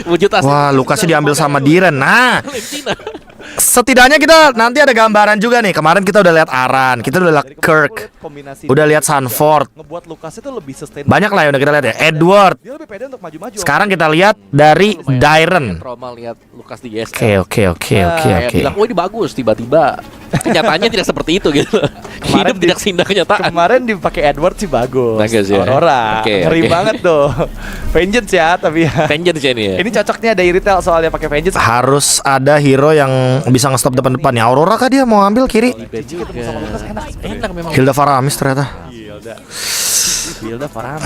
Wujud asli. Wah, Lukasnya diambil sama Diren. Nah, setidaknya kita nanti ada gambaran juga nih. Kemarin kita udah lihat Aran, kita udah lihat Kirk, udah lihat Sanford. Ngebuat Lukas itu lebih sustain. Banyak lah yang udah kita lihat ya. Edward. Dia lebih pede untuk maju-maju. Sekarang kita lihat dari Diren. Trauma lihat Lukas di GS. Oke. Kayak bilang, oh ini bagus, tiba-tiba kenyataannya tidak seperti itu gitu. Kemarin Hidup tidak seindah kenyataan. Kemarin dipakai Edward sih bagus. Bagus ya. Aurora. Oke, Ngeri oke. banget tuh. Vengeance ya, tapi ya. Vengeance ya ini ya. Ini cocoknya dari retail soalnya pakai Vengeance. Harus ada hero yang bisa nge-stop depan-depan ya. Aurora kah dia mau ambil kiri? Enak memang. Hilda Faramis ternyata. Hilda Farhan.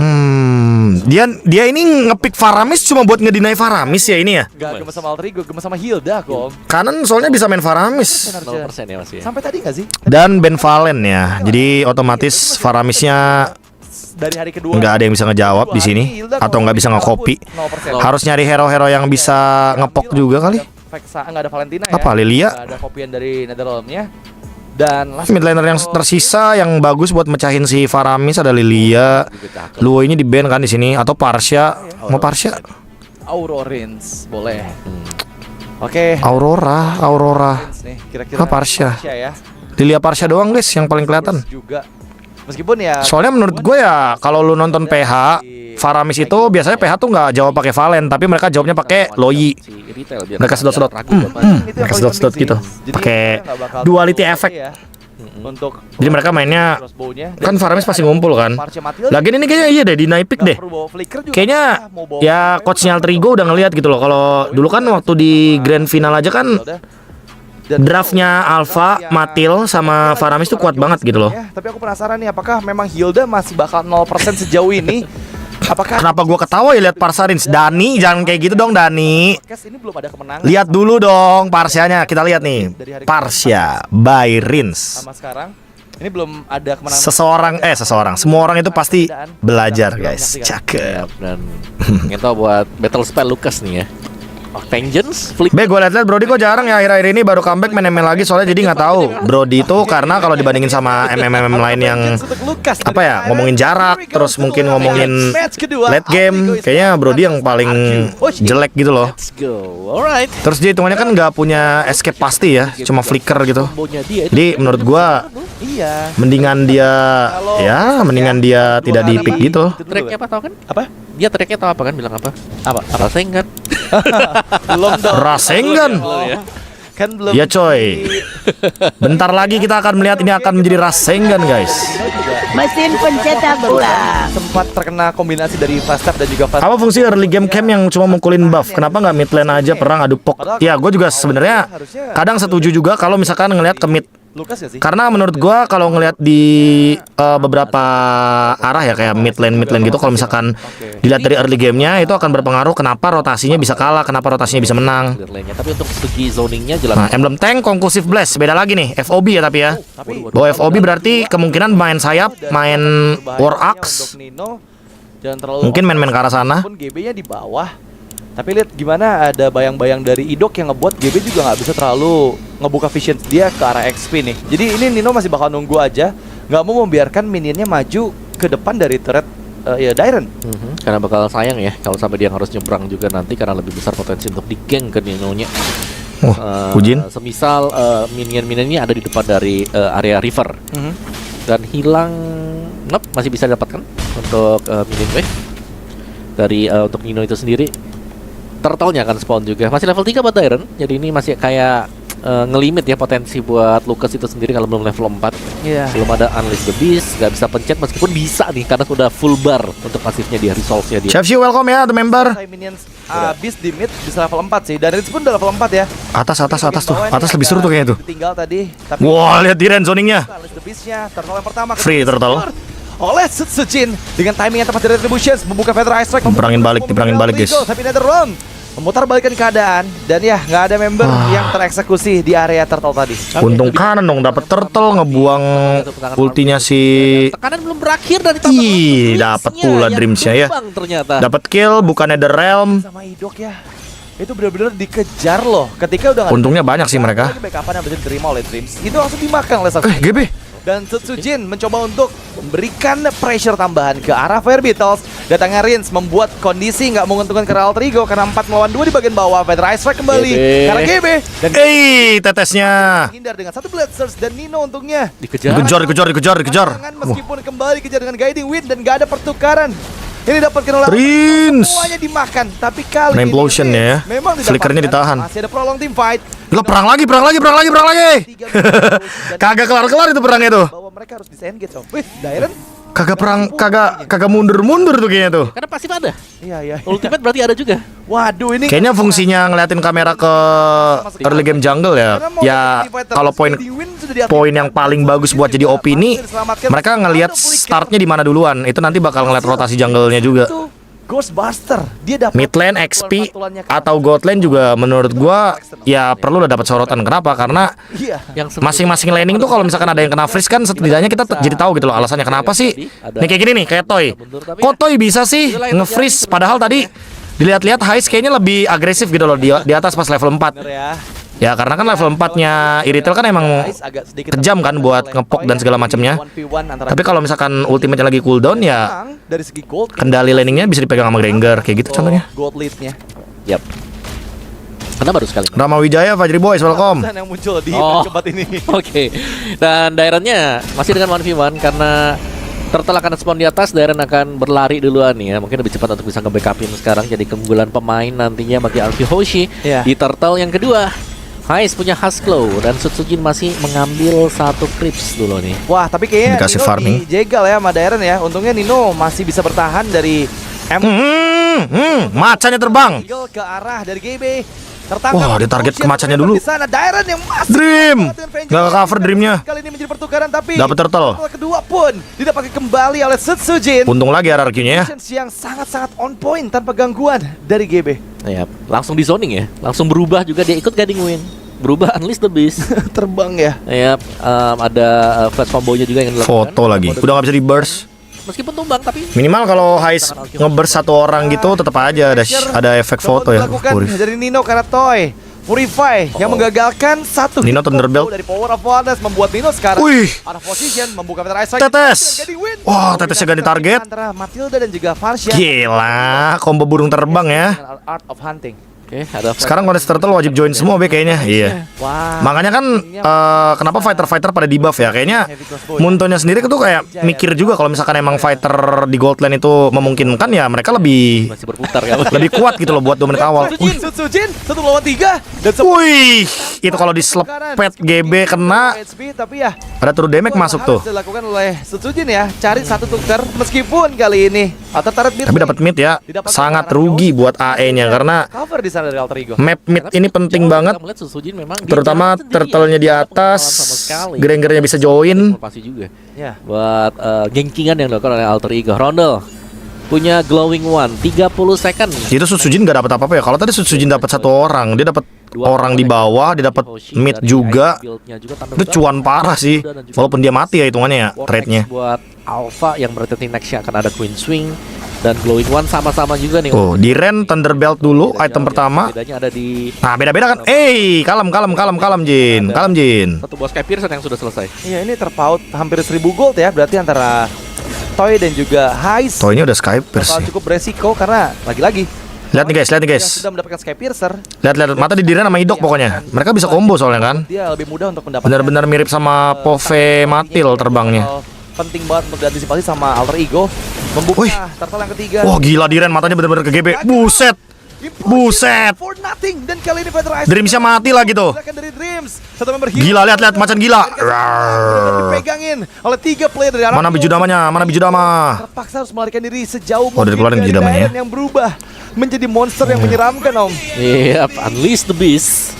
Dia ini ngepick Faramis cuma buat ngedinai Faramis ya ini ya. Gak gemes sama Alter Ego, gemes sama Hilda kok. Kanan soalnya bisa main Faramis. 0% ya Mas ya. Sampai tadi gak sih? Dan Ben Valen ya. Jadi otomatis Faramisnya Dari hari kedua nggak ada yang bisa ngejawab di sini atau nggak bisa nge-copy. 0%. Harus nyari hero-hero yang bisa ngepok juga kali. Vexa, nggak ada Valentina ya. Apa Lilia? Nggak ada kopian dari Netherrealm-nya. Dan last Mid laner yang tersisa yang bagus buat mecahin si Faramis ada Lilia. Luo ini di ban kan di sini atau Parsha. Mau Parsha? Aurorins boleh. Oke. Aurora. Nih, kira-kira Parsha. ya. Lilia Parsha doang guys yang paling kelihatan. Juga. Meskipun ya Soalnya menurut gue ya kalau lu nonton PH Faramis itu biasanya PH tuh nggak jawab pakai Valen tapi mereka jawabnya pakai Loyi. Si retail biar Mereka sedot-sedot. itu yang Mereka paling sedot-sedot penting gitu. sih. Jadi Pakai mereka nggak bakal duality terlalu effect. ya. Untuk Jadi mereka mainnya crossbow-nya. kan Faramis pasti ngumpul kan. Parsha Matilda Lagian ini kayaknya iya deh di naik pick nggak deh. perlu bawa flicker juga. Kayaknya Mau bawa ya apa, coachnya Altrigo udah ngeliat gitu loh. Kalau dulu kan waktu di grand final aja kan udah. Dan draftnya Alpha, Matil sama Faramis tuh kuat banget gitu loh. Ya, tapi aku penasaran nih apakah memang Hilda masih bakal 0% sejauh ini? Apakah Kenapa gua ketawa ya lihat Parsarins? Dani jangan kayak gitu dong Dani. podcast ini belum ada kemenangan Lihat dulu dong Parsianya. Kita lihat nih. Parsia by Rins. sama sekarang? Ini belum ada kemenangan. Seseorang. Semua orang itu pasti belajar guys. Cakep. dan kita buat battle spell Lukas nih ya. Oh, Vengeance, Flick. Be, gue liat-liat Brody kok jarang ya akhir-akhir ini baru comeback main ML lagi soalnya jadi nggak tahu Brody itu karena kalau dibandingin sama MM lain yang apa ya ngomongin jarak terus mungkin ngomongin late game kayaknya Brody yang paling jelek gitu loh. Let's go. Alright. Terus dia hitungannya kan nggak punya escape pasti ya cuma flicker gitu. Kombonya dia itu. Jadi menurut gua Iya. mendingan dia tidak di pick gitu. Tracknya apa tau kan? Apa? Dia tracknya tau apa kan? Bilang apa? Apa? Rasengan. Belum dong. Rasengan. Kan belum. Ya coy. Bentar lagi kita akan melihat ini akan menjadi Rasengan guys. Mesin pencetak bola. Sempat terkena kombinasi dari fast tap dan juga fast. Apa fungsi early game camp yang cuma mukulin buff? Kenapa nggak mid lane aja perang adu pok? Ya gue juga sebenarnya kadang setuju juga kalau misalkan ngelihat ke mid. Lukas ya sih? Karena menurut gue kalau ngelihat di beberapa arah ya kayak mid lane gitu kalau misalkan dilihat dari early gamenya itu akan berpengaruh kenapa rotasinya bisa kalah, kenapa rotasinya bisa menang. Lane-nya. Tapi untuk segi zoningnya jelas. Nah, emblem tank Conclusive Blast beda lagi nih, FOB ya tapi ya. Tapi Bawa FOB berarti kemungkinan main sayap, main War Axe, mungkin main-main ke arah sana. Pun GB-nya di bawah. Tapi lihat gimana ada bayang-bayang dari Idok yang ngebuat GB juga nggak bisa terlalu ngebuka vision dia ke arah XP nih. Jadi ini Nino masih bakal nunggu aja, nggak mau membiarkan minionnya maju ke depan dari turret ya Diren. Karena bakal sayang ya kalau sampai dia harus nyebrang juga nanti karena lebih besar potensi untuk di-gank ke Nino-nya. Kujin. Semisal minion-minionnya ada di depan dari area river dan hilang, masih bisa didapatkan untuk minion wave dari untuk Nino itu sendiri. Turtle-nya akan spawn juga. Masih level 3 buat Diren. Jadi ini masih kayak ngelimit ya potensi buat Lukas itu sendiri kalau belum level 4. Iya. Belum ada Unleash the Beast, gak bisa pencet meskipun bisa nih karena sudah full bar untuk pasifnya dia, resolve-nya dia. Chef you welcome ya the member. Minions habis di mid bisa level 4 sih. Dan Rins pun udah level 4 ya. Atas tuh. Atas lebih seru tuh kayaknya tuh. Tinggal tadi. Tapi Wah, lihat Diren zoningnya. Unleash the Beast-nya, turtle yang pertama Free turtle. oleh Sutsujin dengan timing yang tepat dari Retributions membuka Feather Ice Strike, Diperangin balik guys. tapi Netherrealm memutar balikan keadaan dan ya nggak ada member yang tereksekusi di area turtle tadi. Untung kanan dong dapat turtle ngebuang ultinya si Tekanan belum berakhir dan dapat pula Dreams-nya ya. Ternyata. Dapat kill bukannya The Realm. Sama Idok ya. Itu benar-benar dikejar loh. Ketika udah nggak Untungnya banyak sih mereka. Backupan yang bisa diterima oleh Dreams. Itu langsung dimakan oleh Sakti. GB. Dan Setsujin mencoba untuk memberikan pressure tambahan ke arah Fire Beatles. Datangnya Rins membuat kondisi nggak menguntungkan ke Alter Ego karena 4 melawan 2 di bagian bawah. Feather Ice Strike kembali karena GB dan tetesnya. hindar dengan satu Blade Surge dan Nino untungnya Dikejar. Dikejar. meskipun kembali kejar dengan Guiding Wind dan gak ada pertukaran. Ini dapatkan oleh Rins. semuanya dimakan, tapi kali Flame ini Implosion Rins ya. memang Flickernya didapatkan. ditahan. Masih ada prolong team fight. Lo perang lagi. Kagak kelar itu perangnya tuh. Bahwa mereka harus disengage. Wih, Dairen. Kagak mundur tuh kayaknya tuh. Karena pasif ada. Iya. Ultimate berarti ada juga. Waduh, ini Kayaknya fungsinya ngeliatin kamera ke early game jungle ya. Ya kalau poin yang paling bagus buat jadi OP ini, mereka ngelihat startnya di mana duluan. Itu nanti bakal ngeliat rotasi jungle-nya juga. Itu Ghostbuster. Dia dapat Mid lane, XP atau God lane juga menurut gua ya perlu udah dapat sorotan. Kenapa? Karena Iya. Yang masing-masing laning tuh kalau misalkan ada yang kena freeze kan setidaknya kita jadi tahu gitu loh alasannya kenapa sih. Nih kayak gini nih, kayak Toy. Kok Toy bisa sih nge-freeze padahal tadi dilihat-lihat Heist kayaknya lebih agresif gitu loh di atas pas level 4. Bener ya. Ya karena kan level 4-nya Iritel kan emang Agak sedikit kejam kan buat ngepok dan segala macamnya. 1v1 antara Tapi kalau misalkan ultimate-nya lagi cooldown ya memang dari segi gold kendali laningnya bisa dipegang sama Granger kayak gitu contohnya. gold lead-nya. Yap. Karena baru sekali. Rama Wijaya, Fajri Boys, welcome. Dan yang muncul di Oh. tempat ini. Oke. Dan Dairennya masih dengan 1v1 karena Turtle akan spawn di atas, Dairen akan berlari duluan ya. Mungkin lebih cepat untuk bisa nge-backupin sekarang. Jadi keunggulan pemain nantinya bagi Alfie Hoshi Iya. di Turtle yang kedua. Heist punya Husklow dan Setsujin masih mengambil satu creeps dulu nih. Wah, tapi kayaknya Dikasih Nino farming. dijegal ya sama Dairen ya. Untungnya Nino masih bisa bertahan dari Macannya terbang. Eagle ke arah dari GB. Tertangkap. Wah, dia target ke macannya dulu. Di sana Dairen yang masih Dream. banget dengan Vengeance. Nggak ke-cover Dreamnya. Kali ini menjadi pertukaran tapi Dapat turtle. kedua pun didapatkan kembali oleh Setsujin. Untung lagi RRQ-nya ya. Positions yang sangat-sangat on point tanpa gangguan dari GB. Ya, langsung di zoning ya. Langsung berubah juga dia ikut Guiding Wind. Berubah Unleash the Beast. Terbang ya. Ya, ada flash combo-nya juga yang dilakukan. Foto lagi. Udah nggak bisa di burst. Meskipun tumbang tapi Minimal kalau Heist nge-burst satu orang gitu tetap aja ada efek foto ya. Dilakukan Purif. dari Nino karena Toy. Purify yang menggagalkan satu Nino hit Thunderbolt. combo dari Power of Wonders membuat Nino sekarang Wih. out of position membuka Feather Ice Strike. Tetes. Dengan Guiding Wind. Wah, tetesnya ganti target. Antara Matilda dan juga Farsha Gila, combo burung terbang ya. dengan Art of Hunting. oke, ada Sekarang Contest Turtle wajib join semua be kayaknya. Iya. Wah. Makanya kan kenapa fighter-fighter pada debuff ya? Kayaknya Muntonya sendiri tuh kayak mikir juga kalau misalkan emang fighter di Gold Lane itu memungkinkan ya mereka lebih masih berputar kan. lebih kuat gitu loh buat dominate awal. Setsujin 1 lawan 3 dan Wih, itu kalau dislepet GB kena HP tapi ya ada true damage masuk tuh. harus dilakukan oleh Setsujin ya. Cari satu tuker meskipun kali ini atau tarik mid Tapi dapat mid ya, sangat rugi buat AE-nya karena cover di sana dari Alter Ego. map mid ini penting banget. Kita melihat Setsujin memang dia Terutama jalan sendiri turtle-nya di ya. atas, Sama sekali. Grangernya bisa join. Pasti juga Ya. buat gankingan yang dilakukan oleh Alter Ego. Rondel punya glowing one 30 second. Itu Setsujin gak dapat apa-apa ya. Kalau tadi Setsujin dapat satu orang, dia dapat orang di bawah, dia dapat mid juga. Itu cuan parah sih. Walaupun dia mati ya hitungannya ya trade-nya. Buat Alpha yang berarti nextnya akan ada Queen Swing dan glowing one sama-sama juga nih. Oh, di Ren Thunderbelt dulu item pertama. Bedanya ada di Nah, beda-beda kan. Kalem Jin. Kalem Jin. satu bos kayak Pearson yang sudah selesai. Iya, ini terpaut hampir 1000 gold ya, berarti antara Toy dan juga Heist. Toh ini udah Skypers bakal sih. cukup beresiko karena lagi-lagi Lihat nih guys. sudah mendapatkan Skypiercer. Lihat mata di Diren sama Idok pokoknya. Mereka bisa combo soalnya kan. Dia lebih mudah untuk mendapatkan Benar-benar mirip sama Pove Matil terbangnya. Penting banget untuk diantisipasi sama Alter Ego. Membuka Wih. turtle yang ketiga. Wah gila Diren matanya benar-benar ke GB. Buset. Buset. For nothing. Dan kali ini Feather Ice Dreamsnya mati lagi tuh. Gerakan dari Dreams. Satu member hero. Gila lihat macan gila. Dipegangin oleh 3 player dari arah Mana bijudamanya? Mana bijudama? terpaksa harus melarikan diri sejauh Oh, udah dikeluarin dari bijudamanya ya? Dairen yang berubah menjadi monster yang menyeramkan Om. Iya, Unleash the Beast.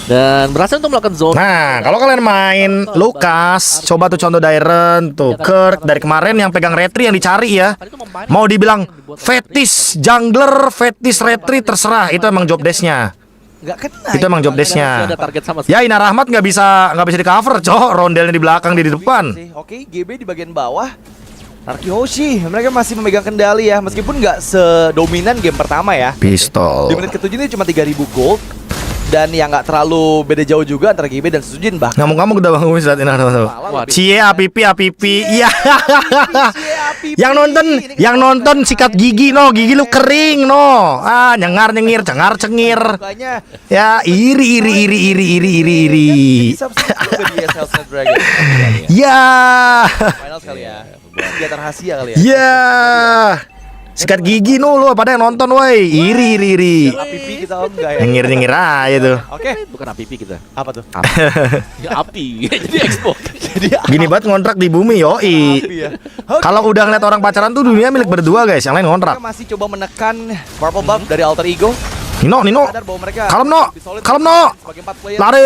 Dan berhasil untuk melakukan zone. Nah, kalau kalian main Lukas, coba tuh contoh Dairen, tuh Kirk dari kemarin yang pegang retri yang dicari ya. Mau dibilang fetish jungler, fetish retri terserah, itu emang job desk-nya. Nggak kena. Itu emang job desk-nya. Ada target sama Ya Ina Rahmat nggak bisa di cover, cowok. Rondelnya di belakang, dia di depan. Oke, GB di bagian bawah. Narki Hoshi, mereka masih memegang kendali ya, meskipun nggak sedominan game pertama ya. Pistol. Di menit ke-7 ini cuma 3000 gold. dan yang nggak terlalu beda jauh juga antara GB dan Sujin bahkan. Ngamuk-ngamuk udah bangun saat ini. Cie apipi. Iya. Yang nonton sikat gigi gigi lu kering nyengar cengir. Makanya Ya iri. bisa di ESL Snapdragon. Ya. Final sekali ya. Kegiatan rahasia kali ya. Ya. Sikat gigi lu pada yang nonton woi. Iri. Api kita om enggak ya. Nyengir aja tuh. Oke. Bukan APP kita. Apa tuh? Ya, api. Jadi ekspor. Jadi Gini banget ngontrak di bumi yoi. api ya. Oke. Kalau udah ngeliat orang pacaran tuh dunia milik berdua guys, yang lain ngontrak. Mereka masih coba menekan purple buff dari Alter Ego. Nino, Sadar bahwa mereka kalem no, lebih solid kalem no, sebagai 4 player. lari,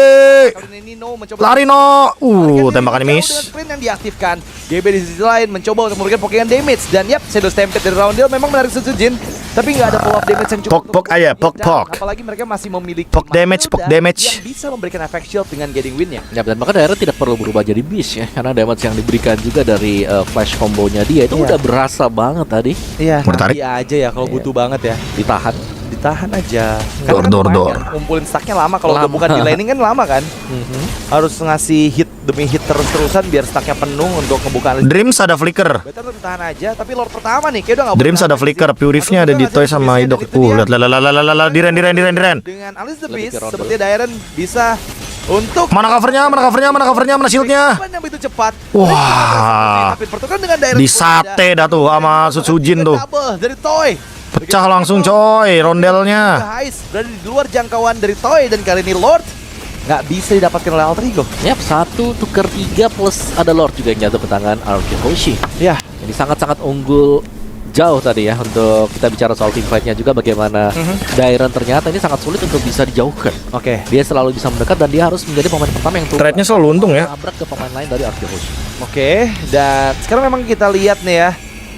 Kali ini Nino mencoba lari no, tembakannya Dengan miss. sprint yang diaktifkan. GB di sisi lain mencoba untuk memberikan Pokemon damage dan yap, Shadow Stampede dari Roundel memang menarik Sujin, tapi nggak ada follow up damage yang cukup. Pok aja, pok. Apalagi mereka masih memiliki Pok damage. yang bisa memberikan efek shield dengan getting win-nya. Ya, dan maka daerah tidak perlu berubah jadi beast ya, karena damage yang diberikan juga dari flash combonya dia itu Iya. udah berasa banget tadi. Iya, Mau ditarik? nanti aja ya kalau butuh banget ya. Ditahan. Ditahan aja. Dor. lumayan kan, ngumpulin stacknya lama. Kalau udah bukan di laning kan lama kan. Harus ngasih hit demi hit terus-terusan biar stacknya penuh untuk ngebuka. Dreams ada flicker. Better tuh ditahan aja. Tapi lord pertama nih kayak udah nggak Dreams ada flicker. Purifnya ada di toy sama idok. Lihat lah diren. dengan Alice the Beast seperti Dairen bisa untuk Mana covernya, mana shieldnya. yang begitu cepat. Wah. Tapi pertukaran dengan Dairen Di sate dah tuh sama Sujin tuh. double dari Toy. Pecah langsung coy rondelnya. Heist berada di luar jangkauan dari Toy dan kali ini Lord nggak bisa didapatkan oleh Alter Ego. Yap, 1 tuker 3 plus ada Lord juga yang jatuh ke tangan Aoki Hoshi. Ya, Jadi sangat-sangat unggul jauh tadi ya. Untuk kita bicara soal team fight-nya juga bagaimana Dairen ternyata ini sangat sulit untuk bisa dijauhkan. oke. Dia selalu bisa mendekat dan dia harus menjadi pemain pertama yang turun Trade-nya selalu untung ya. tabrak ke pemain lain dari Aoki Hoshi. Oke, dan sekarang memang kita lihat nih ya.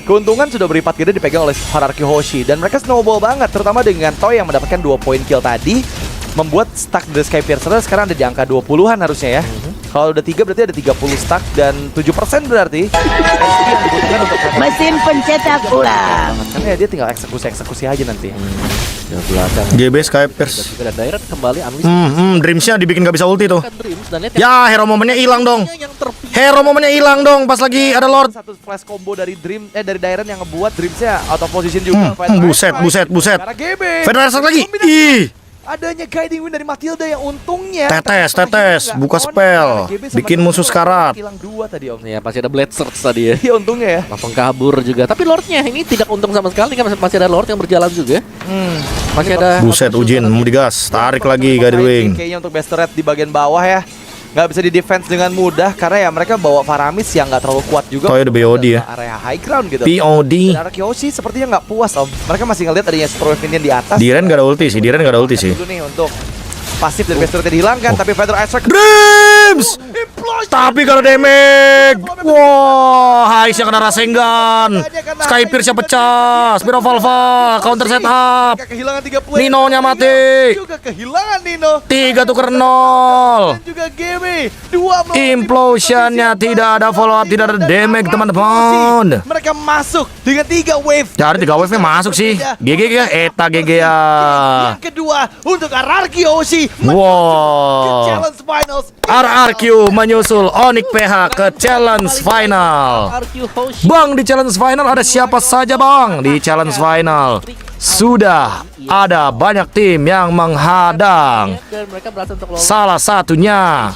Keuntungan sudah berlipat gede dipegang oleh Hierarchy Hoshi dan mereka snowball banget terutama dengan Toy yang mendapatkan 2 poin kill tadi membuat stack dari Skypiercer sekarang ada di angka 20-an harusnya ya. Kalau udah 3 berarti ada 30 stack dan 7% berarti XP yang dibutuhkan untuk Mesin pencetak ulang. karena ya dia tinggal eksekusi aja nanti. Di belakang GB Skypers. juga dan Dairen kembali unleash Dreamsnya dibikin gak bisa ulti tuh. Dreams dan lihat Ya hero momennya hilang dong. yang terpilih. Hero momennya hilang dong pas lagi ada Lord. Satu flash combo dari dari Dairen yang ngebuat Dreamsnya out of position juga. Fight buset. Karena GB. Federasi lagi. Ih. Adanya guiding win dari Matilda yang untungnya Tetes, nggak buka on, spell. karena GB sama Bikin Dream musuh tuh sekarat. hilang 2 tadi om. Ya pasti ada Blade Search tadi ya. Iya untungnya ya. Langsung kabur juga. Tapi Lordnya ini tidak untung sama sekali kan masih ada Lord yang berjalan juga. Masih ada Buset Ujin mau digas. Tarik lagi Guided Wing. Kayaknya untuk best red di bagian bawah ya nggak bisa di defense dengan mudah karena ya mereka bawa Faramis yang nggak terlalu kuat juga. Toy ada BOD ya. Area high ground gitu. POD. Dan Arkeoshi sepertinya nggak puas om. Mereka masih ngeliat adanya Stroke Minion di atas. Diren gak ada ulti sih. Dulu nih untuk pasif dari best red dihilangkan tapi Feather Ice Strike Dreams. Tapi kalau damage. Wah, Haisnya kena Rasengan. Skypierce pecah. Spear of Alpha. Counter setup. kehilangan 3 player. Ninonya mati. Juga kehilangan Nino. 3 tuker 0. Dan juga GB 2 Implosionnya tidak ada follow up, tidak ada damage teman-teman. Mereka masuk dengan 3 wave. Jadi 3 wave-nya masuk sih. GG ya, Eta GG ya. Yang kedua untuk Ararki Hoshi ke Wow. Challenge Finals. RRQ menyusul Onyx PH ke Challenge Final. Aoki Hoshi. Bang, di Challenge Final ada siapa saja bang? Di Challenge Final sudah ada banyak tim yang menghadang. Dan mereka berhasil untuk lolos Salah satunya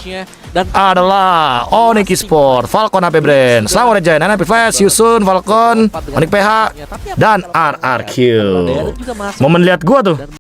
dan adalah Onyx Esport, Falcon AP Brand, Selamat Giant, NP Flash, Yusun, Falcon, Onyx PH, dan RRQ. Dairen juga masuk. Momen lihat gua tuh.